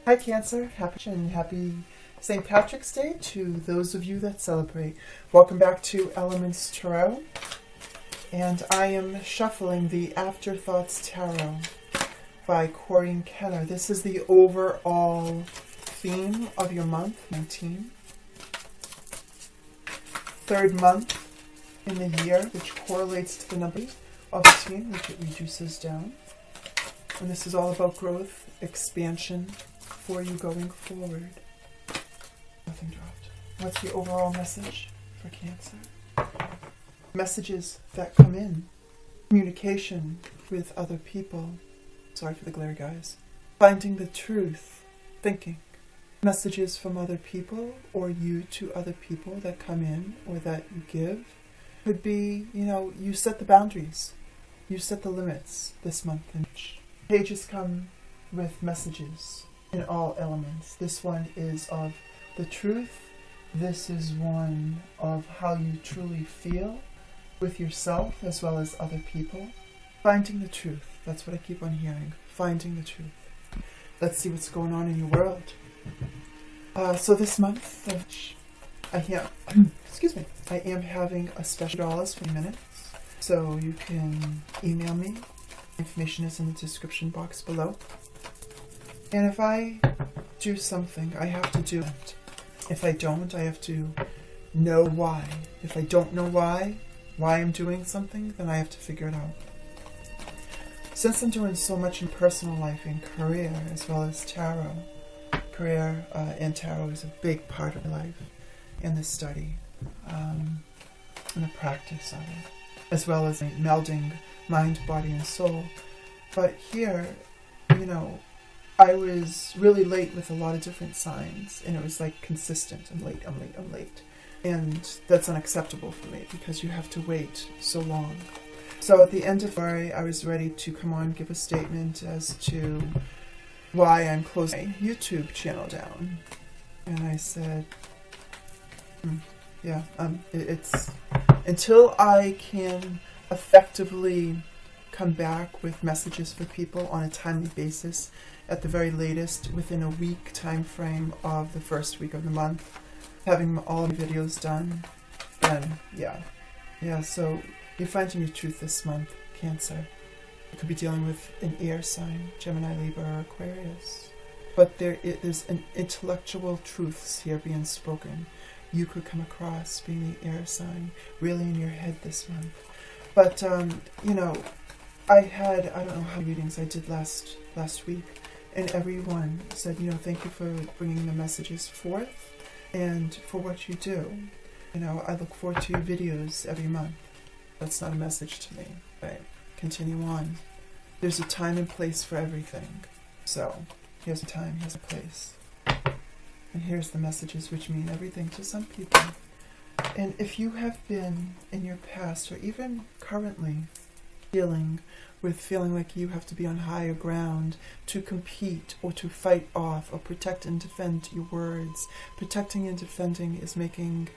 Hi Cancer, happy St. Patrick's Day to those of you that celebrate. Welcome back to Elements Tarot, and I am shuffling the Afterthoughts Tarot by Corinne Keller. This is the overall theme of your month, 19. Third month in the year, which correlates to the number of 18, which it reduces down. And this is all about growth, expansion for you going forward. Nothing dropped. What's the overall message for Cancer? Messages that come in. Communication with other people. Sorry for the glare, guys. Finding the truth. Thinking. Messages from other people or you to other people that come in or that you give. Could be, you set the boundaries. You set the limits this month. Pages come with messages in all elements. This one is of the truth. This is one of how you truly feel with yourself as well as other people. Finding the truth. That's what I keep on hearing. Finding the truth. Let's see what's going on in your world. So this month, I am having a special $20 for minutes. So you can email me. Information is in the description box below. And if I do something, I have to do it. If I don't, I have to know why. If I don't know why I'm doing something, then I have to figure it out. Since I'm doing so much in personal life and career as well as tarot, career and tarot is a big part of my life and the study and the practice of it, as well as melding mind, body, and soul. But here, I was really late with a lot of different signs, and it was like consistent. I'm late. And that's unacceptable for me because you have to wait so long. So at the end of February, I was ready to come on, give a statement as to why I'm closing my YouTube channel down. And I said, it's until I can effectively come back with messages for people on a timely basis, at the very latest within a week time frame of the first week of the month, having all the videos done, then so you're finding your truth this month, Cancer. You could be dealing with an air sign, Gemini, Libra, or Aquarius, but there's an intellectual truths here being spoken. You could come across being the air sign really in your head this month. But I had, I don't know how many readings I did last week, and everyone said, thank you for bringing the messages forth and for what you do. I look forward to your videos every month. That's not a message to me, but continue on. There's a time and place for everything. So here's a time, here's a place. And here's the messages which mean everything to some people. And if you have been in your past or even currently feeling like you have to be on higher ground to compete or to fight off or protect and defend your words. Protecting and defending is making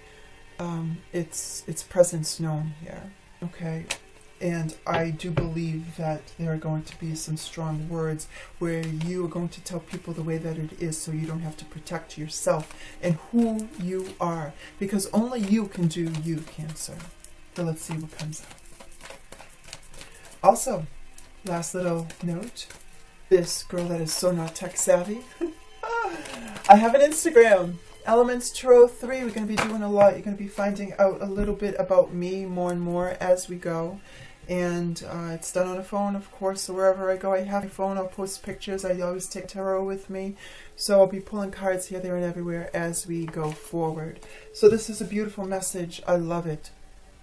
its presence known here, okay? And I do believe that there are going to be some strong words where you are going to tell people the way that it is so you don't have to protect yourself and who you are. Because only you can do you, Cancer. So let's see what comes out. Also, last little note, this girl that is so not tech savvy, I have an Instagram, Elements Tarot 3. We're going to be doing a lot. You're going to be finding out a little bit about me more and more as we go. And it's done on a phone, of course, so wherever I go, I have my phone. I'll post pictures. I always take tarot with me. So I'll be pulling cards here, there, and everywhere as we go forward. So this is a beautiful message. I love it.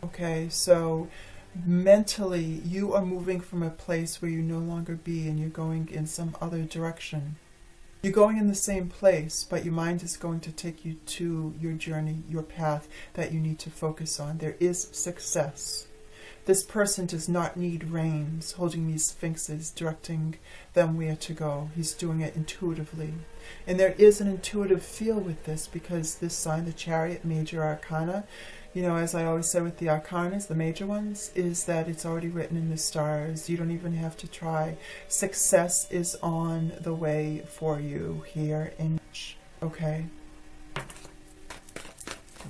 Okay, so mentally, you are moving from a place where you no longer be and you're going in some other direction. You're going in the same place, but your mind is going to take you to your journey, your path that you need to focus on. There is success. This person does not need reins, holding these sphinxes, directing them where to go. He's doing it intuitively. And there is an intuitive feel with this, because this sign, the Chariot, major arcana, you know, as I always say with the arcanas, the major ones, is that it's already written in the stars. You don't even have to try. Success is on the way for you here in, okay? I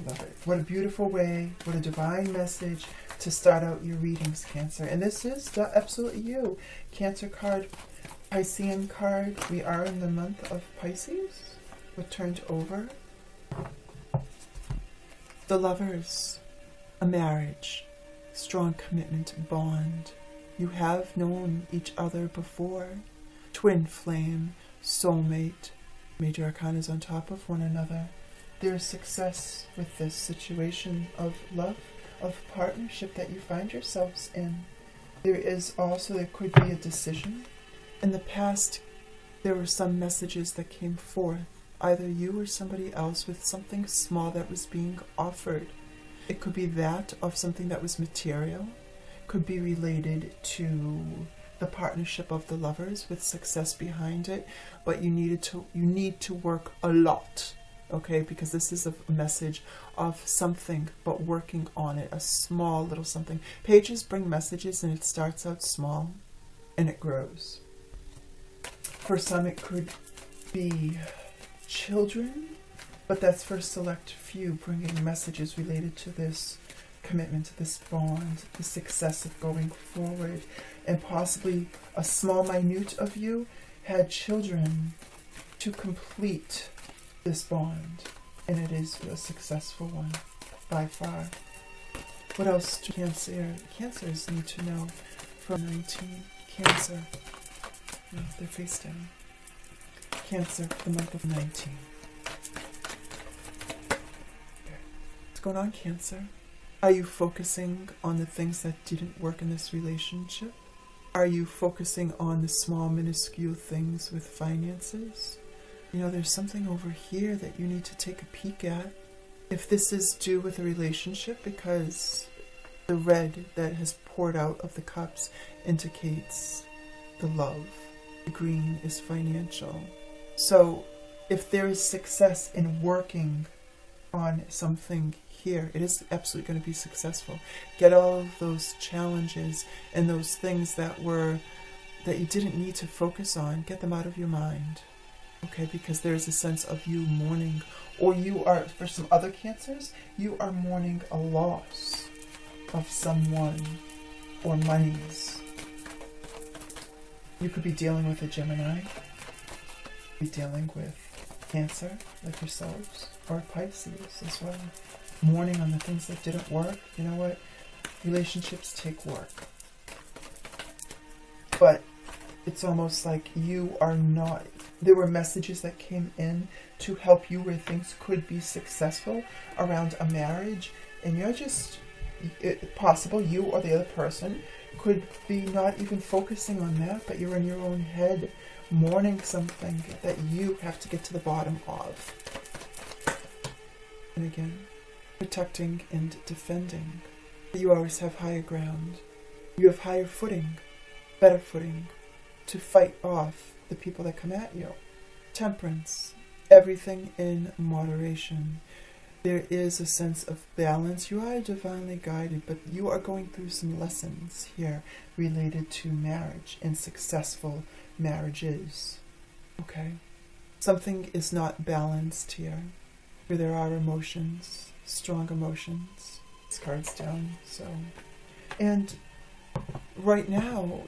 love it. What a beautiful way, what a divine message to start out your readings, Cancer. And this is absolutely you. Cancer card, Piscean card. We are in the month of Pisces. We're turned over. The Lovers, a marriage, strong commitment, bond. You have known each other before. Twin flame, soulmate, major arcanas on top of one another. There is success with this situation of love, of partnership that you find yourselves in. There is also, there could be a decision. In the past, there were some messages that came forth, either you or somebody else, with something small that was being offered. It could be that of something that was material, could be related to the partnership of the lovers with success behind it, but you need to work a lot, okay, because this is a message of something, but working on it, a small little something. Pages bring messages, and it starts out small and it grows. For some it could be children, but that's for a select few, bringing messages related to this commitment, to this bond, the success of going forward. And possibly a small minute of you had children to complete this bond, and it is a successful one by far. What else do Cancers need to know from 19? Cancer, no, they're face down. Cancer for the month of 19. What's going on, Cancer? Are you focusing on the things that didn't work in this relationship? Are you focusing on the small, minuscule things with finances? You know, there's something over here that you need to take a peek at. If this is due with a relationship, because the red that has poured out of the cups indicates the love. The green is financial. So if there is success in working on something here, it is absolutely going to be successful. Get all of those challenges and those things that you didn't need to focus on, get them out of your mind. Okay, because there is a sense of you mourning, or you are, for some other Cancers, you are mourning a loss of someone or monies. You could be dealing with a Gemini, be dealing with Cancer, like yourselves, or Pisces as well. Mourning on the things that didn't work. You know what? Relationships take work. But it's almost like you are not... There were messages that came in to help you where things could be successful around a marriage, and you're just... possible you or the other person could be not even focusing on that, but you're in your own head mourning something that you have to get to the bottom of. And again, protecting and defending. You always have higher ground. You have higher footing, better footing, to fight off the people that come at you. Temperance, everything in moderation. There is a sense of balance. You are divinely guided, but you are going through some lessons here related to marriage and successful marriages. Okay? Something is not balanced here, where there are emotions, strong emotions. This card's down, so. And right now,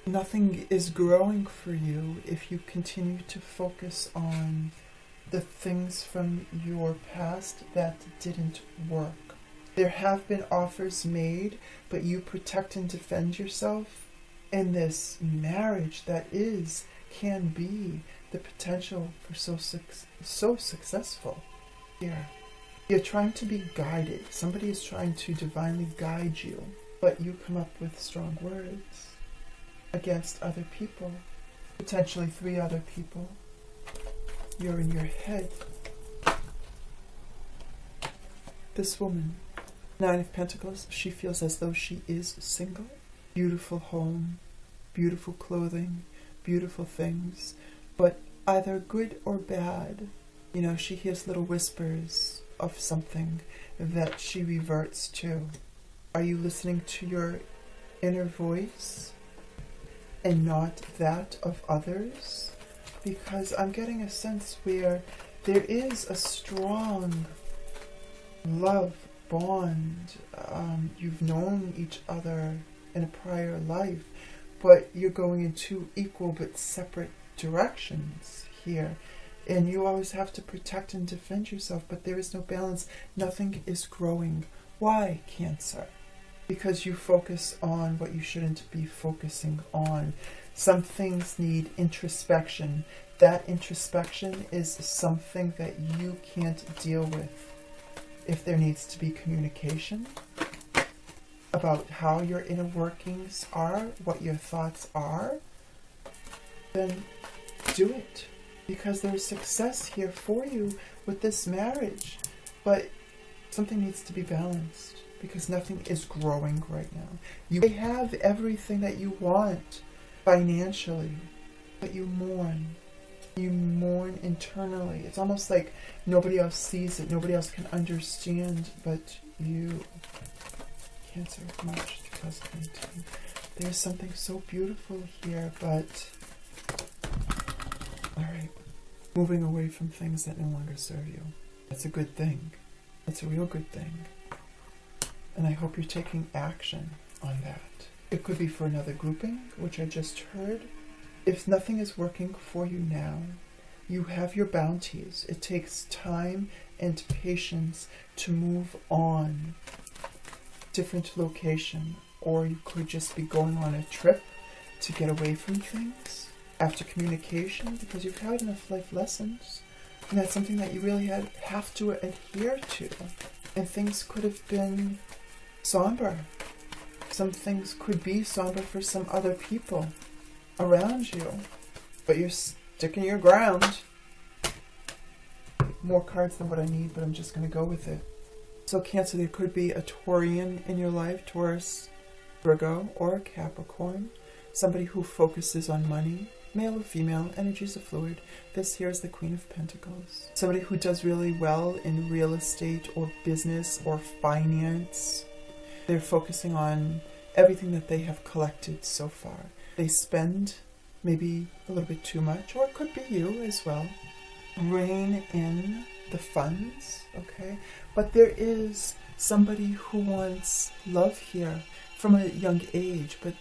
nothing is growing for you if you continue to focus on the things from your past that didn't work. There have been offers made, but you protect and defend yourself. And this marriage that can be the potential for so successful here. You're trying to be guided. Somebody is trying to divinely guide you, but you come up with strong words against other people, potentially 3 other people. You're in your head. This woman, Nine of Pentacles, she feels as though she is single. Beautiful home, beautiful clothing, beautiful things, but either good or bad. You know, she hears little whispers of something that she reverts to. Are you listening to your inner voice and not that of others? Because I'm getting a sense where there is a strong love bond. You've known each other in a prior life, but you're going in two equal but separate directions here. And you always have to protect and defend yourself, but there is no balance. Nothing is growing. Why, Cancer? Because you focus on what you shouldn't be focusing on. Some things need introspection. That introspection is something that you can't deal with. If there needs to be communication about how your inner workings are, what your thoughts are, then do it. Because there's success here for you with this marriage. But something needs to be balanced, because nothing is growing right now. You may have everything that you want financially, but you mourn. You mourn internally. It's almost like nobody else sees it. Nobody else can understand but you. Cancer, March 2019. There's something so beautiful here, but alright. Moving away from things that no longer serve you. That's a good thing. That's a real good thing. And I hope you're taking action on that. It could be for another grouping, which I just heard. If nothing is working for you now, you have your bounties. It takes time and patience to move on. Different location. Or you could just be going on a trip to get away from things. After communication, because you've had enough life lessons. And that's something that you really have to adhere to. And things could have been somber. Some things could be somber for some other people around you. But you're sticking your ground. More cards than what I need, but I'm just going to go with it. So Cancer, there could be a Taurian in your life, Taurus, Virgo, or Capricorn. Somebody who focuses on money. Male or female, energies are fluid. This here is the Queen of Pentacles. Somebody who does really well in real estate or business or finance. They're focusing on everything that they have collected so far. They spend maybe a little bit too much, or it could be you as well. Rein in the funds, okay? But there is somebody who wants love here from a young age, but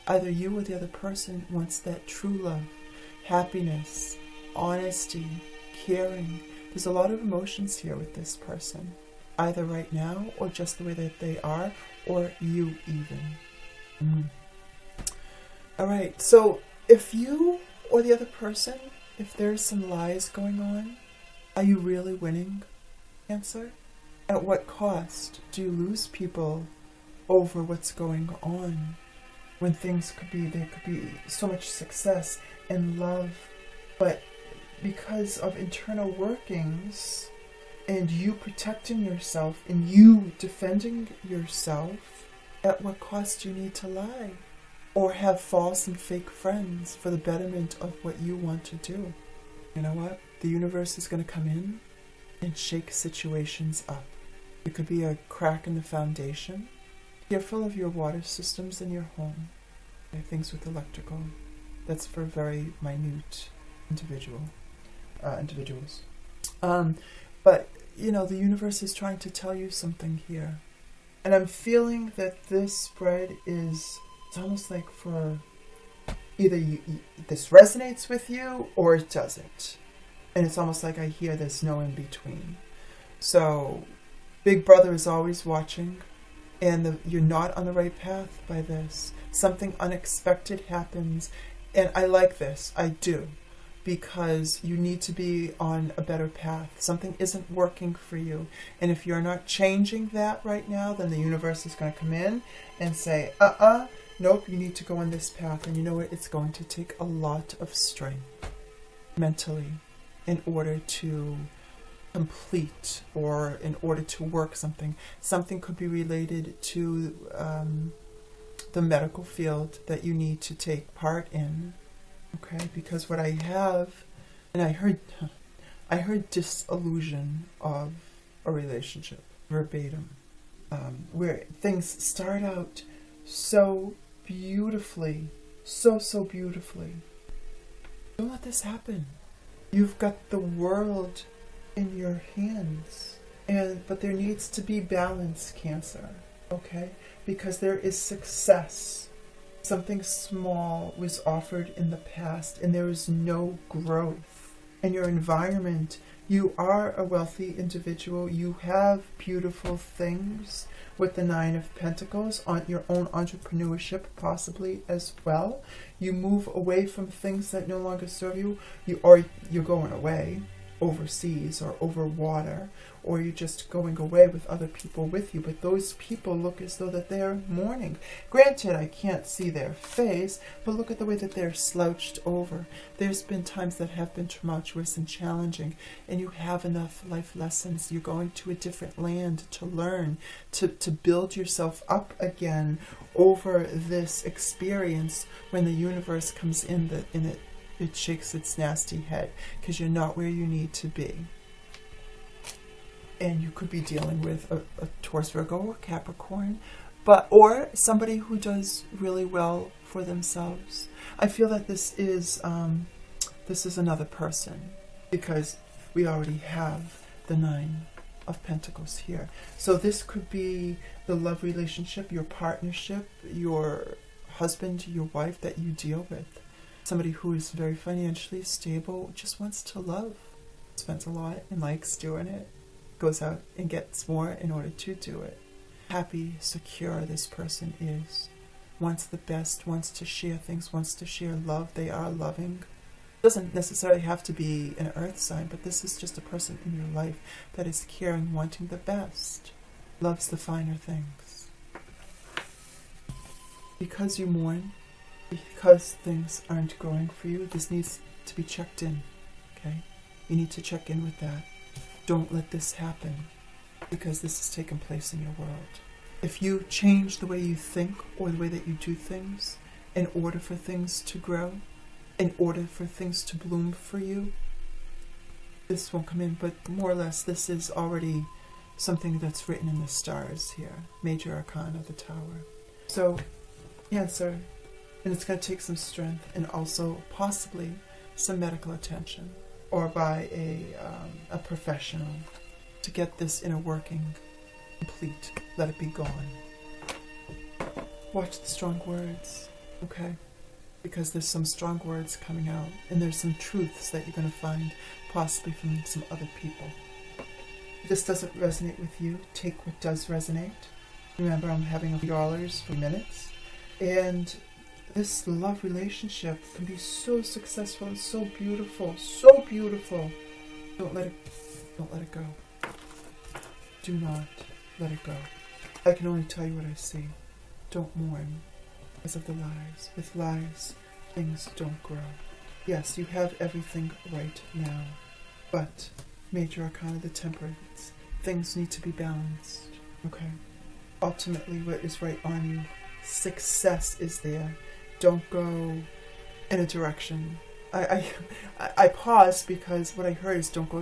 either you or the other person wants that true love, happiness, honesty, caring. There's a lot of emotions here with this person, either right now or just the way that they are, or you even. All right, so if you or the other person, if there's some lies going on, are you really winning, Cancer? At what cost do you lose people over what's going on? When things there could be so much success and love, but because of internal workings and you protecting yourself and you defending yourself, at what cost do you need to lie? Or have false and fake friends for the betterment of what you want to do? You know what? The universe is going to come in and shake situations up. It could be a crack in the foundation. Careful of your water systems in your home. Things with electrical. That's for very minute individuals. But, you know, the universe is trying to tell you something here. And I'm feeling that this spread is, it's almost like for either this resonates with you or it doesn't. And it's almost like I hear there's no in between. So, Big Brother is always watching. And you're not on the right path by this. Something unexpected happens. And I like this. I do. Because you need to be on a better path. Something isn't working for you. And if you're not changing that right now, then the universe is going to come in and say, nope, you need to go on this path. And you know what? It's going to take a lot of strength mentally in order to complete, or in order to work something. Something could be related to the medical field that you need to take part in. Okay, because what I have, and I heard disillusion of a relationship, verbatim, where things start out so beautifully, so beautifully. Don't let this happen. You've got the world in your hands, but there needs to be balance, Cancer, okay? Because there is success. Something small was offered in the past, and there is no growth. In your environment, you are a wealthy individual. You have beautiful things with the Nine of Pentacles, on your own entrepreneurship possibly as well. You move away from things that no longer serve you, or you're going away overseas or over water, or you're just going away with other people with you, but those people look as though that they're mourning. Granted, I can't see their face, but look at the way that they're slouched over. There's been times that have been tumultuous and challenging, and you have enough life lessons. You're going to a different land to learn, to build yourself up again over this experience. When the universe comes in, it shakes its nasty head, because you're not where you need to be. And you could be dealing with a Taurus, Virgo, or Capricorn, or somebody who does really well for themselves. I feel that this is another person, because we already have the Nine of Pentacles here. So this could be the love relationship, your partnership, your husband, your wife that you deal with. Somebody who is very financially stable, just wants to love, spends a lot and likes doing it, goes out and gets more in order to do it. Happy, secure this person is. Wants the best, wants to share things, wants to share love. They are loving. Doesn't necessarily have to be an earth sign, but this is just a person in your life that is caring, wanting the best. Loves the finer things. Because you mourn, because things aren't going for you, this needs to be checked in, okay? You need to check in with that. Don't let this happen, because this has taken place in your world. If you change the way you think or the way that you do things in order for things to grow, in order for things to bloom for you, this won't come in. But more or less, this is already something that's written in the stars here. Major Arcana of the Tower. So, Cancer, and it's going to take some strength and also possibly some medical attention, or by a professional, to get this inner working complete. Let it be gone. Watch the strong words, okay? Because there's some strong words coming out, and there's some truths that you're going to find possibly from some other people. If this doesn't resonate with you, take what does resonate. Remember, I'm having a few dollars for minutes, and this love relationship can be so successful and so beautiful, so beautiful. Don't let it go. Do not let it go. I can only tell you what I see. Don't mourn because of the lies. With lies, things don't grow. Yes, you have everything right now, but Major Arcana, the Temperance, things need to be balanced, okay? Ultimately, what is right on you, success is there. Don't go in a direction. I paused because what I heard is don't go